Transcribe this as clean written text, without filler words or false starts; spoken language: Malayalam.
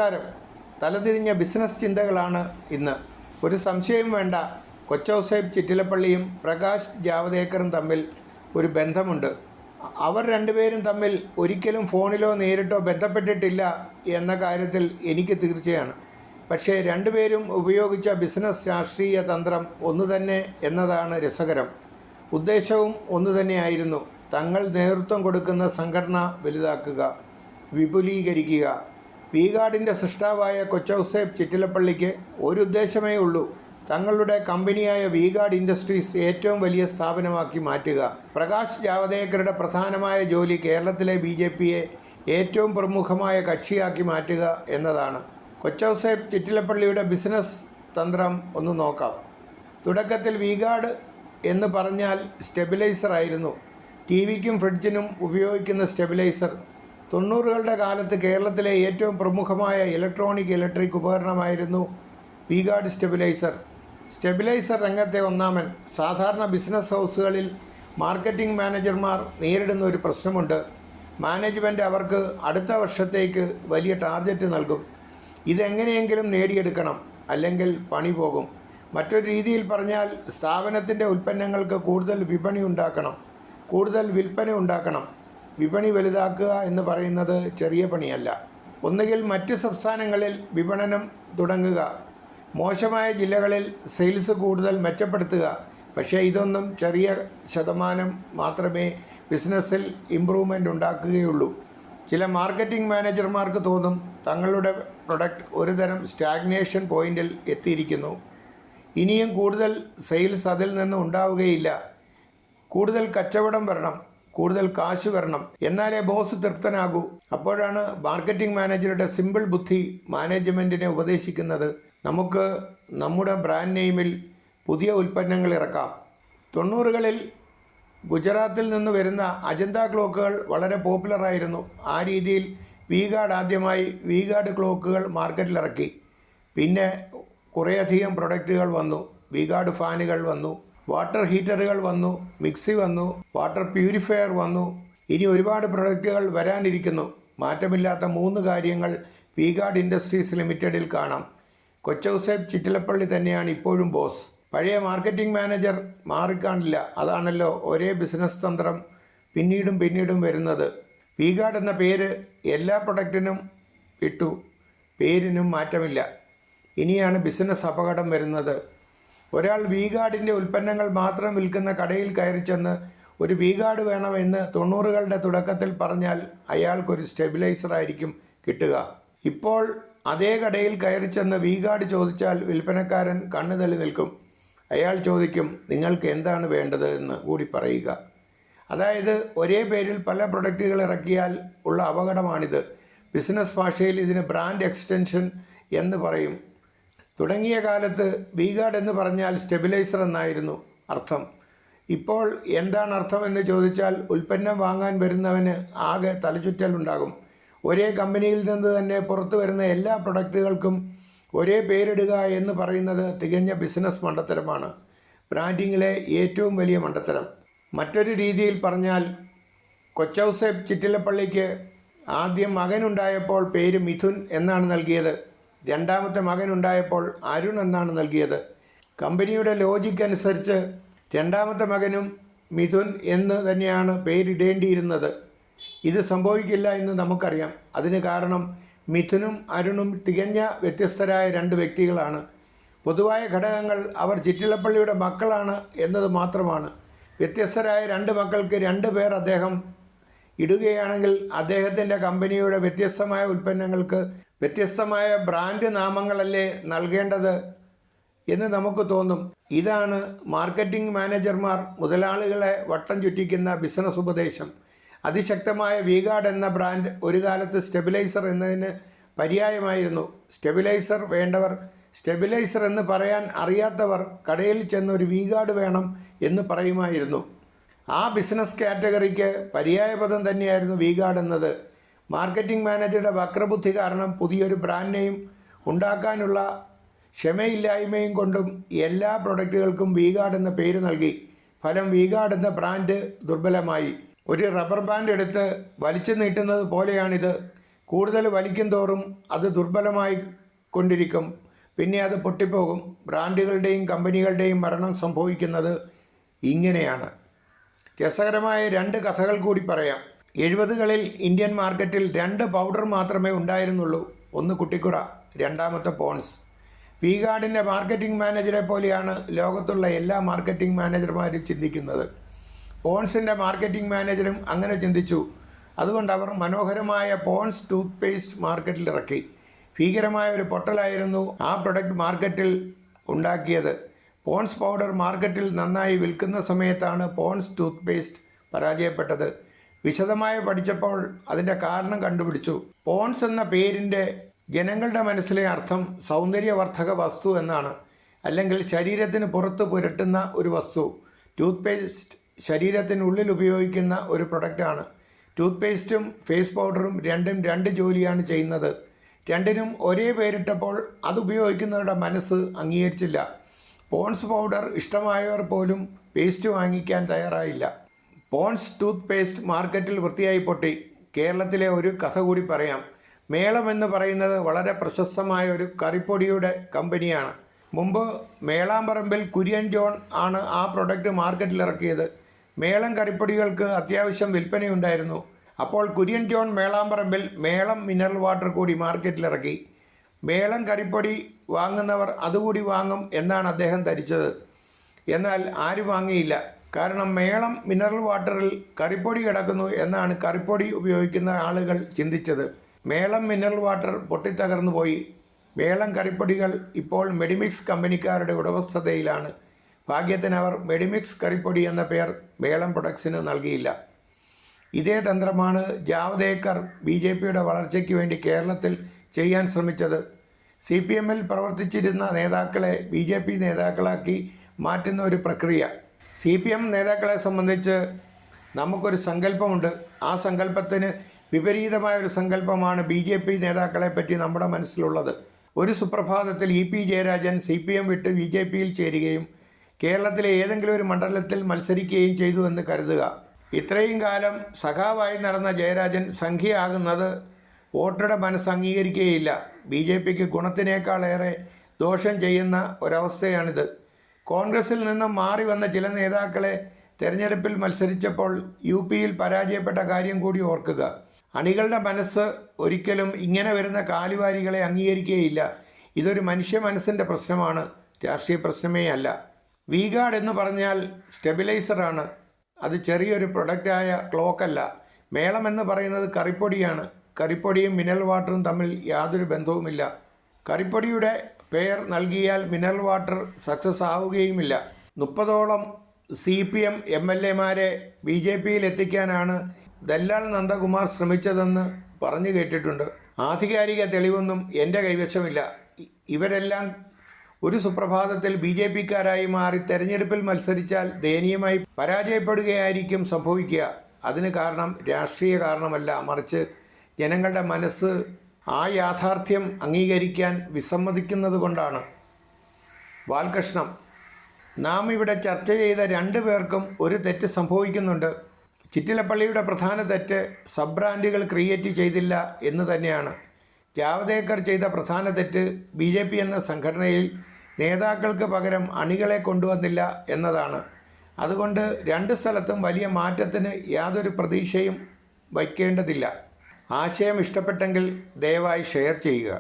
നമസ്കാരം. തലതിരിഞ്ഞ ബിസിനസ് ചിന്തകളാണ് ഇന്ന്. ഒരു സംശയം വേണ്ട, കൊച്ചൗസേപ്പ് ചിറ്റിലപ്പള്ളിയും പ്രകാശ് ജാവദേക്കറും തമ്മിൽ ഒരു ബന്ധമുണ്ട്. അവർ രണ്ടുപേരും തമ്മിൽ ഒരിക്കലും ഫോണിലോ നേരിട്ടോ ബന്ധപ്പെട്ടിട്ടില്ല എന്ന കാര്യത്തിൽ എനിക്ക് തീർച്ചയാണ്. പക്ഷേ രണ്ടുപേരും ഉപയോഗിച്ച ബിസിനസ് രാഷ്ട്രീയ തന്ത്രം ഒന്നുതന്നെ എന്നതാണ് രസകരം. ഉദ്ദേശവും ഒന്നുതന്നെയായിരുന്നു: തങ്ങൾ നേതൃത്വം കൊടുക്കുന്ന സംഘടന വലുതാക്കുക, വിപുലീകരിക്കുക. വി-ഗാർഡിൻ്റെ സൃഷ്ടാവായ കൊച്ചൗസേപ്പ് ചിറ്റിലപ്പള്ളിക്ക് ഒരു ഉദ്ദേശമേ ഉള്ളൂ: തങ്ങളുടെ കമ്പനിയായ വി-ഗാർഡ് ഇൻഡസ്ട്രീസ് ഏറ്റവും വലിയ സ്ഥാപനമാക്കി മാറ്റുക. പ്രകാശ് ജാവദേക്കറുടെ പ്രധാനമായ ജോലി കേരളത്തിലെ BJPയെ ഏറ്റവും പ്രമുഖമായ കക്ഷിയാക്കി മാറ്റുക എന്നതാണ്. കൊച്ചൗസേപ്പ് ചിറ്റിലപ്പള്ളിയുടെ ബിസിനസ് തന്ത്രം ഒന്ന് നോക്കാം. തുടക്കത്തിൽ വി-ഗാർഡ് എന്ന് പറഞ്ഞാൽ സ്റ്റെബിലൈസർ ആയിരുന്നു. TV-ക്കും ഫ്രിഡ്ജിനും ഉപയോഗിക്കുന്ന സ്റ്റെബിലൈസർ. 90കളുടെ കാലത്ത് കേരളത്തിലെ ഏറ്റവും പ്രമുഖമായ ഇലക്ട്രിക് ഉപകരണമായിരുന്നു വി-ഗാർഡ് സ്റ്റെബിലൈസർ. സ്റ്റെബിലൈസർ രംഗത്തെ ഒന്നാമൻ. സാധാരണ ബിസിനസ് ഹൗസുകളിൽ മാർക്കറ്റിംഗ് മാനേജർമാർ നേരിടുന്ന ഒരു പ്രശ്നമുണ്ട്: മാനേജ്മെൻറ്റ് അവർക്ക് അടുത്ത വർഷത്തേക്ക് വലിയ ടാർഗറ്റ് നൽകും. ഇതെങ്ങനെയെങ്കിലും നേടിയെടുക്കണം, അല്ലെങ്കിൽ പണി പോകും. മറ്റൊരു രീതിയിൽ പറഞ്ഞാൽ, സ്ഥാപനത്തിൻ്റെ ഉൽപ്പന്നങ്ങൾക്ക് കൂടുതൽ വിൽപ്പന ഉണ്ടാക്കണം. വിപണി വലുതാക്കുക എന്ന് പറയുന്നത് ചെറിയ പണിയല്ല. ഒന്നുകിൽ മറ്റ് സംസ്ഥാനങ്ങളിൽ വിപണനം തുടങ്ങുക, മോശമായ ജില്ലകളിൽ സെയിൽസ് കൂടുതൽ മെച്ചപ്പെടുത്തുക. പക്ഷേ ഇതൊന്നും ചെറിയ ശതമാനം മാത്രമേ ബിസിനസ്സിൽ ഇമ്പ്രൂവ്മെൻ്റ് ഉണ്ടാക്കുകയുള്ളൂ. ചില മാർക്കറ്റിംഗ് മാനേജർമാർക്ക് തോന്നും തങ്ങളുടെ പ്രൊഡക്റ്റ് ഒരുതരം സ്റ്റാഗ്നേഷൻ പോയിന്റിൽ എത്തിയിരിക്കുന്നു, ഇനിയും കൂടുതൽ സെയിൽസ് അതിൽ നിന്ന് ഉണ്ടാവുകയില്ല. കൂടുതൽ കച്ചവടം വരണം, കൂടുതൽ കാശ് വരണം, എന്നാലേ ബോസ് തൃപ്തനാകൂ. അപ്പോഴാണ് മാർക്കറ്റിംഗ് മാനേജറുടെ സിമ്പിൾ ബുദ്ധി മാനേജ്മെൻറ്റിനെ ഉപദേശിക്കുന്നത്: നമുക്ക് നമ്മുടെ ബ്രാൻഡ് നെയിമിൽ പുതിയ ഉൽപ്പന്നങ്ങൾ ഇറക്കാം. 90കളിൽ ഗുജറാത്തിൽ നിന്ന് വരുന്ന അജന്ത ക്ലോക്കുകൾ വളരെ പോപ്പുലറായിരുന്നു. ആ രീതിയിൽ വി-ഗാർഡ് ആദ്യമായി വി-ഗാർഡ് ക്ലോക്കുകൾ മാർക്കറ്റിലിറക്കി. പിന്നെ കുറേയധികം പ്രൊഡക്റ്റുകൾ വന്നു. വി-ഗാർഡ് ഫാനുകൾ വന്നു, വാട്ടർ ഹീറ്ററുകൾ വന്നു, മിക്സി വന്നു, വാട്ടർ പ്യൂരിഫയർ വന്നു. ഇനി ഒരുപാട് പ്രൊഡക്റ്റുകൾ വരാനിരിക്കുന്നു. മാറ്റമില്ലാത്ത 3 കാര്യങ്ങൾ വി-ഗാർഡ് ഇൻഡസ്ട്രീസ് ലിമിറ്റഡിൽ കാണാം. കൊച്ചൗസേപ്പ് ചിറ്റിലപ്പള്ളി തന്നെയാണ് ഇപ്പോഴും ബോസ്. പഴയ മാർക്കറ്റിംഗ് മാനേജർ മാറിക്കാണില്ല. അതാണല്ലോ ഒരേ ബിസിനസ് തന്ത്രം പിന്നീടും വരുന്നത്. വി-ഗാർഡ് എന്ന പേര് എല്ലാ പ്രൊഡക്റ്റിനും ഇട്ടു, പേരിനും മാറ്റമില്ല. ഇനിയാണ് ബിസിനസ് അപകടം വരുന്നത്. ഒരാൾ വി-ഗാർഡിൻ്റെ ഉൽപ്പന്നങ്ങൾ മാത്രം വിൽക്കുന്ന കടയിൽ കയറി ചെന്ന് ഒരു വി-ഗാർഡ് വേണമെന്ന് 90കളുടെ തുടക്കത്തിൽ പറഞ്ഞാൽ അയാൾക്കൊരു സ്റ്റെബിലൈസർ ആയിരിക്കും കിട്ടുക. ഇപ്പോൾ അതേ കടയിൽ കയറി ചെന്ന് വി-ഗാർഡ് ചോദിച്ചാൽ വിൽപ്പനക്കാരൻ കണ്ണു തള്ളി നിൽക്കും. അയാൾ ചോദിക്കും, നിങ്ങൾക്ക് എന്താണ് വേണ്ടത് എന്ന് കൂടി പറയുക. അതായത് ഒരേ പേരിൽ പല പ്രൊഡക്റ്റുകൾ ഇറക്കിയാൽ ഉള്ള അപകടമാണിത്. ബിസിനസ് ഭാഷയിൽ ഇതിന് ബ്രാൻഡ് എക്സ്റ്റൻഷൻ എന്ന് പറയും. തുടങ്ങിയ കാലത്ത് വി-ഗാർഡ് എന്ന് പറഞ്ഞാൽ സ്റ്റെബിലൈസർ എന്നായിരുന്നു അർത്ഥം. ഇപ്പോൾ എന്താണ് അർത്ഥം എന്ന് ചോദിച്ചാൽ ഉൽപ്പന്നം വാങ്ങാൻ വരുന്നവന് ആകെ തലചുറ്റലുണ്ടാകും. ഒരേ കമ്പനിയിൽ നിന്ന് തന്നെ പുറത്തു വരുന്ന എല്ലാ പ്രൊഡക്റ്റുകൾക്കും ഒരേ പേരിടുക എന്ന് പറയുന്നത് തികഞ്ഞ ബിസിനസ് മണ്ടത്തരമാണ്. ബ്രാൻഡിങ്ങിലെ ഏറ്റവും വലിയ മണ്ടത്തരം. മറ്റൊരു രീതിയിൽ പറഞ്ഞാൽ, കൊച്ചൗസേപ്പ് ചിറ്റിലപ്പള്ളിക്ക് ആദ്യം മകനുണ്ടായപ്പോൾ പേര് മിഥുൻ എന്നാണ് നൽകിയത്. രണ്ടാമത്തെ മകനുണ്ടായപ്പോൾ അരുൺ എന്നാണ് നൽകിയത്. കമ്പനിയുടെ ലോജിക്ക് അനുസരിച്ച് രണ്ടാമത്തെ മകനും മിഥുൻ എന്ന് തന്നെയാണ് പേരിടേണ്ടിയിരുന്നത്. ഇത് സംഭവിക്കില്ല എന്ന് നമുക്കറിയാം. അതിന് കാരണം മിഥുനും അരുണും തികഞ്ഞ വ്യത്യസ്തരായ 2 വ്യക്തികളാണ്. പൊതുവായ ഘടകങ്ങൾ അവർ ചിറ്റിലപ്പള്ളിയുടെ മക്കളാണ് എന്നത് മാത്രമാണ്. വ്യത്യസ്തരായ 2 മക്കൾക്ക് 2 പേർ അദ്ദേഹം ഇടുകയാണെങ്കിൽ അദ്ദേഹത്തിൻ്റെ കമ്പനിയുടെ വ്യത്യസ്തമായ ഉൽപ്പന്നങ്ങൾക്ക് വ്യത്യസ്തമായ ബ്രാൻഡ് നാമങ്ങളല്ലേ നൽകേണ്ടത് എന്ന് നമുക്ക് തോന്നും. ഇതാണ് മാർക്കറ്റിംഗ് മാനേജർമാർ മുതലാളികളെ വട്ടം ചുറ്റിക്കുന്ന ബിസിനസ് ഉപദേശം. അതിശക്തമായ വി-ഗാർഡ് എന്ന ബ്രാൻഡ് ഒരു കാലത്ത് സ്റ്റെബിലൈസർ എന്നതിന് പര്യായമായിരുന്നു. സ്റ്റെബിലൈസർ വേണ്ടവർ, സ്റ്റെബിലൈസർ എന്ന് പറയാൻ അറിയാത്തവർ കടയിൽ ചെന്ന് ഒരു വി-ഗാർഡ് വേണം എന്ന് പറയുമായിരുന്നു. ആ ബിസിനസ് കാറ്റഗറിക്ക് പര്യായപദം തന്നെയായിരുന്നു വി-ഗാർഡ് എന്നത്. മാർക്കറ്റിംഗ് മാനേജറുടെ വക്രബുദ്ധി കാരണം പുതിയൊരു ബ്രാൻഡ് നെയിം ഉണ്ടാക്കാനുള്ള ക്ഷമയില്ലായ്മയും കൊണ്ടും എല്ലാ പ്രൊഡക്റ്റുകൾക്കും വി-ഗാർഡ് എന്ന പേര് നൽകി. ഫലം വി-ഗാർഡ് എന്ന ബ്രാൻഡ് ദുർബലമായി. ഒരു റബ്ബർ ബാൻഡ് എടുത്ത് വലിച്ചു നീട്ടുന്നത് പോലെയാണിത്. കൂടുതൽ വലിക്കും തോറും അത് ദുർബലമായി കൊണ്ടിരിക്കും. പിന്നെ അത് പൊട്ടിപ്പോകും. ബ്രാൻഡുകളുടെയും കമ്പനികളുടെയും മരണം സംഭവിക്കുന്നത് ഇങ്ങനെയാണ്. രസകരമായ 2 കഥകൾ കൂടി പറയാം. 70കളിൽ ഇന്ത്യൻ മാർക്കറ്റിൽ 2 പൗഡർ മാത്രമേ ഉണ്ടായിരുന്നുള്ളൂ. ഒന്ന് കുട്ടിക്കുറ, രണ്ടാമത്തെ പോൺസ്. വി-ഗാർഡിൻ്റെ മാർക്കറ്റിംഗ് മാനേജറെ പോലെയാണ് ലോകത്തുള്ള എല്ലാ മാർക്കറ്റിംഗ് മാനേജർമാരും ചിന്തിക്കുന്നത്. പോൺസിൻ്റെ മാർക്കറ്റിംഗ് മാനേജറും അങ്ങനെ ചിന്തിച്ചു. അതുകൊണ്ട് അവർ മനോഹരമായ പോൺസ് ടൂത്ത് പേസ്റ്റ് മാർക്കറ്റിൽ ഇറക്കി. ഭീകരമായ ഒരു പൊട്ടലായിരുന്നു ആ പ്രൊഡക്റ്റ് മാർക്കറ്റിൽ ഉണ്ടാക്കിയത്. പോൺസ് പൗഡർ മാർക്കറ്റിൽ നന്നായി വിൽക്കുന്ന സമയത്താണ് പോൺസ് ടൂത്ത് പേസ്റ്റ് പരാജയപ്പെട്ടത്. വിശദമായി പഠിച്ചപ്പോൾ അതിൻ്റെ കാരണം കണ്ടുപിടിച്ചു. പോൺസ് എന്ന പേരിൻ്റെ ജനങ്ങളുടെ മനസ്സിലെ അർത്ഥം സൗന്ദര്യവർദ്ധക വസ്തു എന്നാണ്, അല്ലെങ്കിൽ ശരീരത്തിന് പുറത്ത് പുരട്ടുന്ന ഒരു വസ്തു. ടൂത്ത് പേസ്റ്റ് ശരീരത്തിനുള്ളിൽ ഉപയോഗിക്കുന്ന ഒരു പ്രൊഡക്റ്റാണ്. ടൂത്ത് പേസ്റ്റും ഫേസ് പൗഡറും രണ്ടും 2 ജോലിയാണ് ചെയ്യുന്നത്. രണ്ടിനും ഒരേ പേരിട്ടപ്പോൾ അത് ഉപയോഗിക്കുന്നവരുടെ മനസ്സ് അംഗീകരിച്ചില്ല. പോൺസ് പൗഡർ ഇഷ്ടമായവർ പോലും പേസ്റ്റ് വാങ്ങിക്കാൻ തയ്യാറായില്ല. പോൺസ് ടൂത്ത് പേസ്റ്റ് മാർക്കറ്റിൽ വൃത്തിയായി പൊട്ടി. കേരളത്തിലെ ഒരു കഥ കൂടി പറയാം. മേളം എന്ന് പറയുന്നത് വളരെ പ്രശസ്തമായ ഒരു കറിപ്പൊടിയുടെ കമ്പനിയാണ്. മുമ്പ് മേളാമ്പറമ്പിൽ കുര്യൻ ജോൺ ആണ് ആ പ്രൊഡക്റ്റ് മാർക്കറ്റിൽ ഇറക്കിയത്. മേളം കറിപ്പൊടികൾക്ക് അത്യാവശ്യം വിൽപ്പനയുണ്ടായിരുന്നു. അപ്പോൾ കുര്യൻ ജോൺ മേളാമ്പറമ്പിൽ മേളം മിനറൽ വാട്ടർ കൂടി മാർക്കറ്റിലിറക്കി. മേളം കറിപ്പൊടി വാങ്ങുന്നവർ അതുകൂടി വാങ്ങും എന്നാണ് അദ്ദേഹം ധരിച്ചത്. എന്നാൽ ആരും വാങ്ങിയില്ല. കാരണം മേളം മിനറൽ വാട്ടറിൽ കറിപ്പൊടി കിടക്കുന്നു എന്നാണ് കറിപ്പൊടി ഉപയോഗിക്കുന്ന ആളുകൾ ചിന്തിച്ചത്. മേളം മിനറൽ വാട്ടർ പൊട്ടിത്തകർന്നു പോയി. മേളം കറിപ്പൊടികൾ ഇപ്പോൾ മെഡിമിക്സ് കമ്പനിക്കാരുടെ ഉടമസ്ഥതയിലാണ്. ഭാഗ്യത്തിന് അവർ മെഡിമിക്സ് കറിപ്പൊടി എന്ന പേർ മേളം പ്രൊഡക്ട്സിന് നൽകിയില്ല. ഇതേ തന്ത്രമാണ് ജാവ്ദേക്കർ BJPയുടെ വളർച്ചയ്ക്ക് വേണ്ടി കേരളത്തിൽ ചെയ്യാൻ ശ്രമിച്ചത്. CPMൽ പ്രവർത്തിച്ചിരുന്ന നേതാക്കളെ BJP നേതാക്കളാക്കി മാറ്റുന്ന ഒരു പ്രക്രിയ. CPM നേതാക്കളെ സംബന്ധിച്ച് നമുക്കൊരു സങ്കല്പമുണ്ട്. ആ സങ്കല്പത്തിന് വിപരീതമായ ഒരു സങ്കല്പമാണ് BJP നേതാക്കളെ പറ്റി നമ്മുടെ മനസ്സിലുള്ളത്. ഒരു സുപ്രഭാതത്തിൽ EP ജയരാജൻ CPM വിട്ട് BJPയിൽ ചേരുകയും കേരളത്തിലെ ഏതെങ്കിലും ഒരു മണ്ഡലത്തിൽ മത്സരിക്കുകയും ചെയ്തു എന്ന് കരുതുക. ഇത്രയും കാലം സഖാവായി നടന്ന ജയരാജൻ സംഖ്യയാകുന്നത് വോട്ടറുടെ മനസ്സ് അംഗീകരിക്കുകയില്ല. BJPക്ക് ഗുണത്തിനേക്കാളേറെ ദോഷം ചെയ്യുന്ന ഒരവസ്ഥയാണിത്. കോൺഗ്രസിൽ നിന്നും മാറി വന്ന ചില നേതാക്കളെ തെരഞ്ഞെടുപ്പിൽ മത്സരിച്ചപ്പോൾ UPയിൽ പരാജയപ്പെട്ട കാര്യം കൂടി ഓർക്കുക. അണികളുടെ മനസ്സ് ഒരിക്കലും ഇങ്ങനെ വരുന്ന കാലുവാരികളെ അംഗീകരിക്കുകയില്ല. ഇതൊരു മനുഷ്യ മനസ്സിൻ്റെ പ്രശ്നമാണ്, രാഷ്ട്രീയ പ്രശ്നമേ അല്ല. വി-ഗാർഡ് എന്ന് പറഞ്ഞാൽ സ്റ്റെബിലൈസറാണ്. അത് ചെറിയൊരു പ്രൊഡക്റ്റായ ക്ലോക്കല്ല. മേളം എന്ന് പറയുന്നത് കറിപ്പൊടിയാണ്. കറിപ്പൊടിയും മിനറൽ വാട്ടറും തമ്മിൽ യാതൊരു ബന്ധവുമില്ല. കറിപ്പൊടിയുടെ പേർ നൽകിയാൽ മിനറൽ വാട്ടർ സക്സസ് ആവുകയുമില്ല. 30ഓളം CPM MLAമാരെ BJPയിൽ എത്തിക്കാനാണ് ദല്ലാൽ നന്ദകുമാർ ശ്രമിച്ചതെന്ന് പറഞ്ഞു കേട്ടിട്ടുണ്ട്. ആധികാരിക തെളിവൊന്നും എൻ്റെ കൈവശമില്ല. ഇവരെല്ലാം ഒരു സുപ്രഭാതത്തിൽ BJPക്കാരായി മാറി തെരഞ്ഞെടുപ്പിൽ മത്സരിച്ചാൽ ദയനീയമായി പരാജയപ്പെടുകയായിരിക്കും സംഭവിക്കുക. അതിന് കാരണം രാഷ്ട്രീയ കാരണമല്ല, മറിച്ച് ജനങ്ങളുടെ മനസ്സ് ആ യാഥാർത്ഥ്യം അംഗീകരിക്കാൻ വിസമ്മതിക്കുന്നത് കൊണ്ടാണ്. ബാലകൃഷ്ണൻ: നാം ഇവിടെ ചർച്ച ചെയ്ത 2 പേർക്കും ഒരു തെറ്റ് സംഭവിക്കുന്നുണ്ട്. ചിറ്റിലപ്പള്ളിയുടെ പ്രധാന തെറ്റ് സബ് ബ്രാൻഡുകൾ ക്രിയേറ്റ് ചെയ്തില്ല എന്ന് തന്നെയാണ്. ജാവ്ദേക്കർ ചെയ്ത പ്രധാന തെറ്റ് BJP എന്ന സംഘടനയിൽ നേതാക്കൾക്ക് പകരം അണികളെ കൊണ്ടുവന്നില്ല എന്നതാണ്. അതുകൊണ്ട് 2 സ്ഥലത്തും വലിയ മാറ്റത്തിന് യാതൊരു പ്രതീക്ഷയും വയ്ക്കേണ്ടതില്ല. ആശയം ഇഷ്ടപ്പെട്ടെങ്കിൽ ദയവായി ഷെയർ ചെയ്യുക.